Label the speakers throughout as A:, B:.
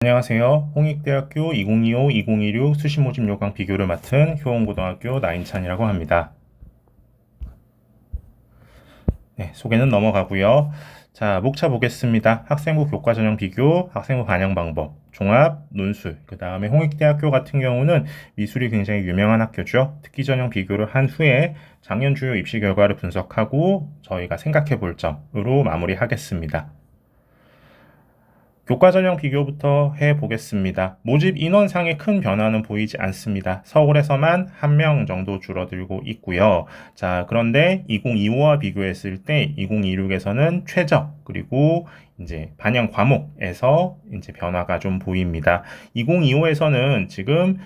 A: 안녕하세요. 홍익대학교 2025-2026 수시 모집 요강 비교를 맡은 효원고등학교 나인찬이라고 합니다. 네, 소개는 넘어가고요. 자, 목차 보겠습니다. 학생부 교과 전형 비교, 학생부 반영 방법, 종합, 논술, 그 다음에 홍익대학교 같은 경우는 미술이 굉장히 유명한 학교죠. 특기 전형 비교를 한 후에 작년 주요 입시 결과를 분석하고 저희가 생각해 볼 점으로 마무리하겠습니다. 교과 전형 비교부터 해보겠습니다. 모집 인원상의 큰 변화는 보이지 않습니다. 서울에서만 1명 정도 줄어들고 있고요. 자, 그런데 2025와 비교했을 때 2026에서는 최저 그리고 이제 반영 과목에서 이제 변화가 좀 보입니다. 2025에서는 지금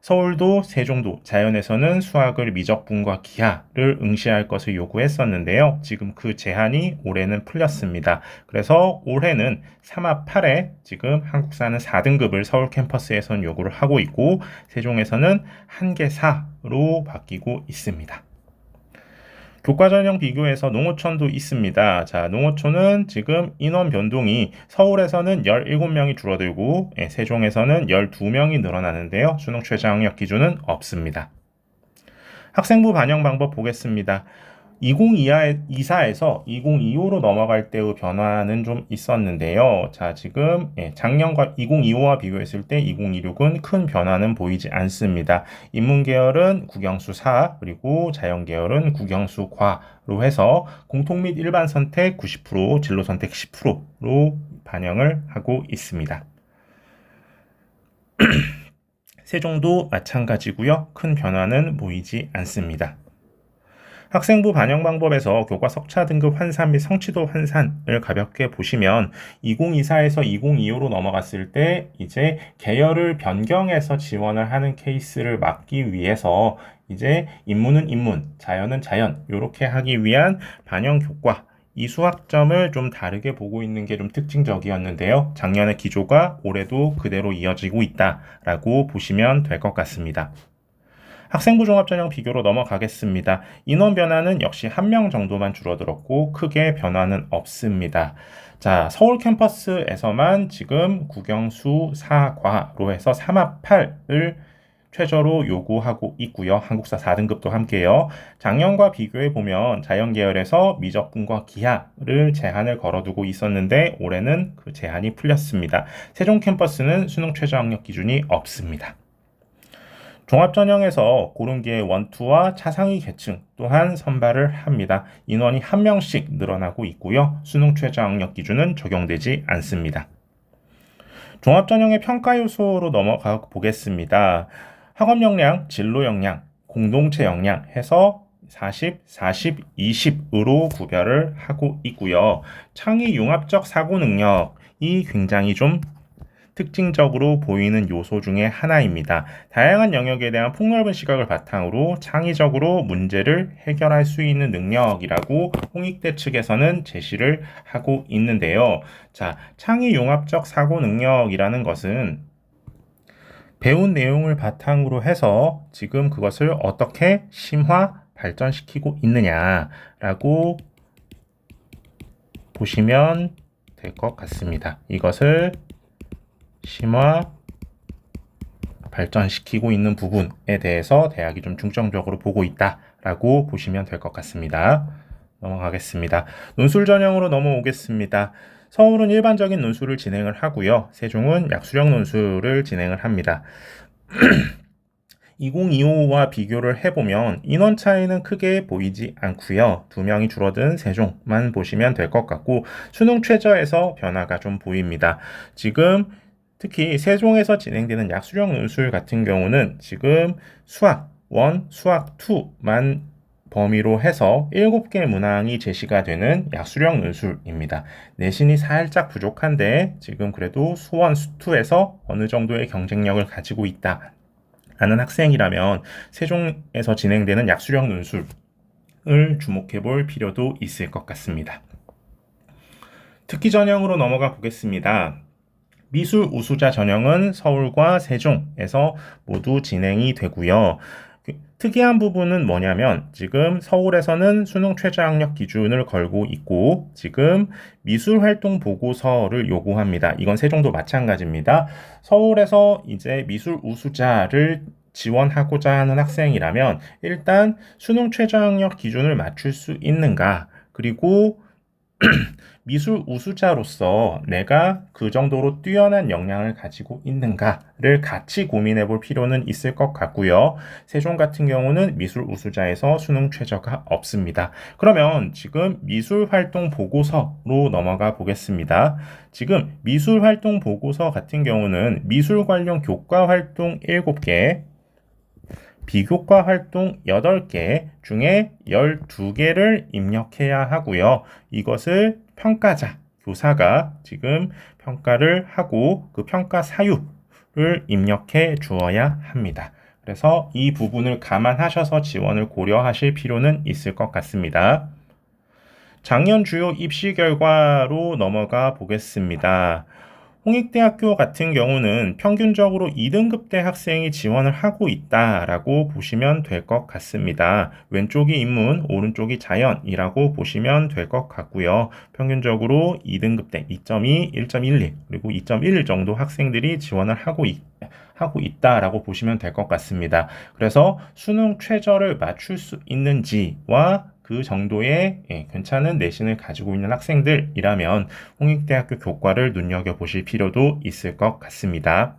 A: 서울도 세종도 자연에서는 수학을 미적분과 기하를 응시할 것을 요구했었는데요. 지금 그 제한이 올해는 풀렸습니다. 그래서 올해는 3합 8에 지금 한국사는 4등급을 서울 캠퍼스에서는 요구를 하고 있고 세종에서는 한개 4로 바뀌고 있습니다. 교과 전형 비교에서 농어촌도 있습니다. 자, 농어촌은 지금 인원 변동이 서울에서는 17명이 줄어들고 세종에서는 12명이 늘어나는데요. 수능 최저학력 기준은 없습니다. 학생부 반영 방법 보겠습니다. 2024에서 2025로 넘어갈 때의 변화는 좀 있었는데요. 자, 지금 작년과 2025와 비교했을 때 2026은 큰 변화는 보이지 않습니다. 인문 계열은 국영수 4, 그리고 자연 계열은 국영수 과로 해서 공통 및 일반 선택 90%, 진로 선택 10%로 반영을 하고 있습니다. 세종도 마찬가지고요. 큰 변화는 보이지 않습니다. 학생부 반영 방법에서 교과 석차 등급 환산 및 성취도 환산을 가볍게 보시면 2024에서 2025로 넘어갔을 때 이제 계열을 변경해서 지원을 하는 케이스를 막기 위해서 이제 인문은 인문, 자연은 자연 이렇게 하기 위한 반영 교과 이 수학점을 좀 다르게 보고 있는 게 좀 특징적이었는데요. 작년의 기조가 올해도 그대로 이어지고 있다라고 보시면 될 것 같습니다. 학생부 종합전형 비교로 넘어가겠습니다. 인원 변화는 역시 1명 정도만 줄어들었고 크게 변화는 없습니다. 자, 서울 캠퍼스에서만 지금 국영수 4과로 해서 3합 8을 최저로 요구하고 있고요. 한국사 4등급도 함께요. 작년과 비교해 보면 자연 계열에서 미적분과 기하를 제한을 걸어두고 있었는데 올해는 그 제한이 풀렸습니다. 세종 캠퍼스는 수능 최저학력 기준이 없습니다. 종합전형에서 고른기의 원투와 차상위 계층 또한 선발을 합니다. 인원이 1명씩 늘어나고 있고요. 수능 최저학력 기준은 적용되지 않습니다. 종합전형의 평가 요소로 넘어가 보겠습니다. 학업 역량, 진로 역량, 공동체 역량 해서 40, 40, 20으로 구별을 하고 있고요. 창의 융합적 사고 능력이 굉장히 좀 특징적으로 보이는 요소 중에 하나입니다. 다양한 영역에 대한 폭넓은 시각을 바탕으로 창의적으로 문제를 해결할 수 있는 능력이라고 홍익대 측에서는 제시를 하고 있는데요. 자, 창의융합적 사고 능력이라는 것은 배운 내용을 바탕으로 해서 지금 그것을 어떻게 심화 발전시키고 있느냐라고 보시면 될 것 같습니다. 이것을 심화 발전시키고 있는 부분에 대해서 대학이 좀 중점적으로 보고 있다라고 보시면 될 것 같습니다. 넘어가겠습니다. 논술 전형으로 넘어오겠습니다. 서울은 일반적인 논술을 진행을 하고요. 세종은 약수령 논술을 진행을 합니다. 2025와 비교를 해보면 인원 차이는 크게 보이지 않고요. 2명이 줄어든 세종만 보시면 될 것 같고 수능 최저에서 변화가 좀 보입니다. 지금 특히 세종에서 진행되는 약수령 논술 같은 경우는 지금 수학 1, 수학 2만 범위로 해서 7개 문항이 제시가 되는 약수령 논술입니다. 내신이 살짝 부족한데 지금 그래도 수1, 수2에서 어느 정도의 경쟁력을 가지고 있다 라는 학생이라면 세종에서 진행되는 약수령 논술을 주목해 볼 필요도 있을 것 같습니다. 특기 전형으로 넘어가 보겠습니다. 미술 우수자 전형은 서울과 세종에서 모두 진행이 되고요. 특이한 부분은 뭐냐면 지금 서울에서는 수능 최저학력 기준을 걸고 있고 지금 미술활동 보고서를 요구합니다. 이건 세종도 마찬가지입니다. 서울에서 이제 미술 우수자를 지원하고자 하는 학생이라면 일단 수능 최저학력 기준을 맞출 수 있는가, 그리고 미술 우수자로서 내가 그 정도로 뛰어난 역량을 가지고 있는가를 같이 고민해 볼 필요는 있을 것 같고요. 세종 같은 경우는 미술 우수자에서 수능 최저가 없습니다. 그러면 지금 미술 활동 보고서로 넘어가 보겠습니다. 지금 미술 활동 보고서 같은 경우는 미술 관련 교과 활동 7개, 비교과 활동 8개 중에 12개를 입력해야 하고요. 이것을 평가자, 교사가 지금 평가를 하고 그 평가 사유를 입력해 주어야 합니다. 그래서 이 부분을 감안하셔서 지원을 고려하실 필요는 있을 것 같습니다. 작년 주요 입시 결과로 넘어가 보겠습니다. 홍익대학교 같은 경우는 평균적으로 2등급대 학생이 지원을 하고 있다라고 보시면 될 것 같습니다. 왼쪽이 인문, 오른쪽이 자연이라고 보시면 될 것 같고요. 평균적으로 2등급대 2.2, 1.11 그리고 2.1 정도 학생들이 지원을 하고 있다라고 보시면 될 것 같습니다. 그래서 수능 최저를 맞출 수 있는지와 그 정도의 괜찮은 내신을 가지고 있는 학생들이라면 홍익대학교 교과를 눈여겨보실 필요도 있을 것 같습니다.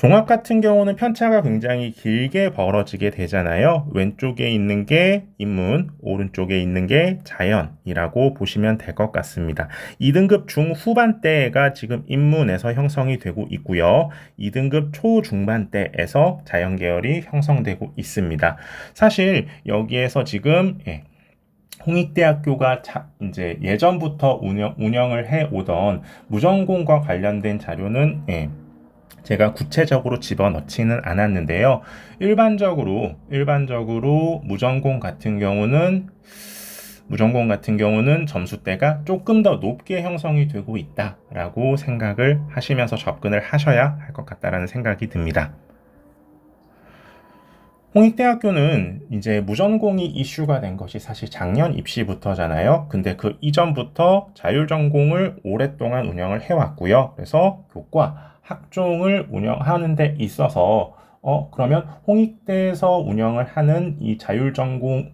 A: 종합 같은 경우는 편차가 굉장히 길게 벌어지게 되잖아요. 왼쪽에 있는 게 인문, 오른쪽에 있는 게 자연이라고 보시면 될 것 같습니다. 2등급 중후반대가 지금 인문에서 형성이 되고 있고요. 2등급 초중반대에서 자연 계열이 형성되고 있습니다. 사실 여기에서 지금 홍익대학교가 이제 예전부터 운영을 해 오던 무전공과 관련된 자료는 제가 구체적으로 집어넣지는 않았는데요. 일반적으로 무전공 같은 경우는 점수대가 조금 더 높게 형성이 되고 있다라고 생각을 하시면서 접근을 하셔야 할 것 같다라는 생각이 듭니다. 홍익대학교는 이제 무전공이 이슈가 된 것이 사실 작년 입시부터잖아요. 근데 그 이전부터 자율전공을 오랫동안 운영을 해왔고요. 그래서 교과, 학종을 운영하는 데 있어서 그러면 홍익대에서 운영을 하는 이 자율전공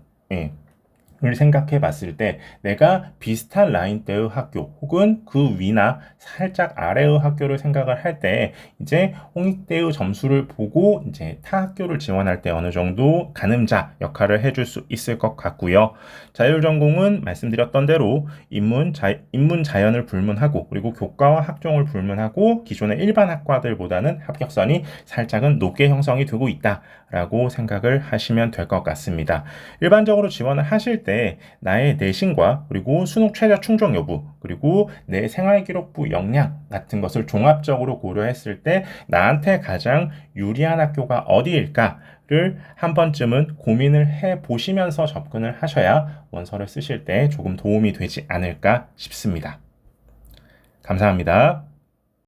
A: 을 생각해 봤을 때 내가 비슷한 라인대의 학교 혹은 그 위나 살짝 아래의 학교를 생각을 할 때 이제 홍익대의 점수를 보고 이제 타 학교를 지원할 때 어느 정도 가늠자 역할을 해줄 수 있을 것 같고요. 자율전공은 말씀드렸던 대로 인문 자연을 불문하고 그리고 교과와 학종을 불문하고 기존의 일반 학과들보다는 합격선이 살짝은 높게 형성이 되고 있다라고 생각을 하시면 될 것 같습니다. 일반적으로 지원을 하실 때 나의 내신과 그리고 수능 최저 충족 여부 그리고 내 생활기록부 역량 같은 것을 종합적으로 고려했을 때 나한테 가장 유리한 학교가 어디일까를 한 번쯤은 고민을 해 보시면서 접근을 하셔야 원서를 쓰실 때 조금 도움이 되지 않을까 싶습니다. 감사합니다.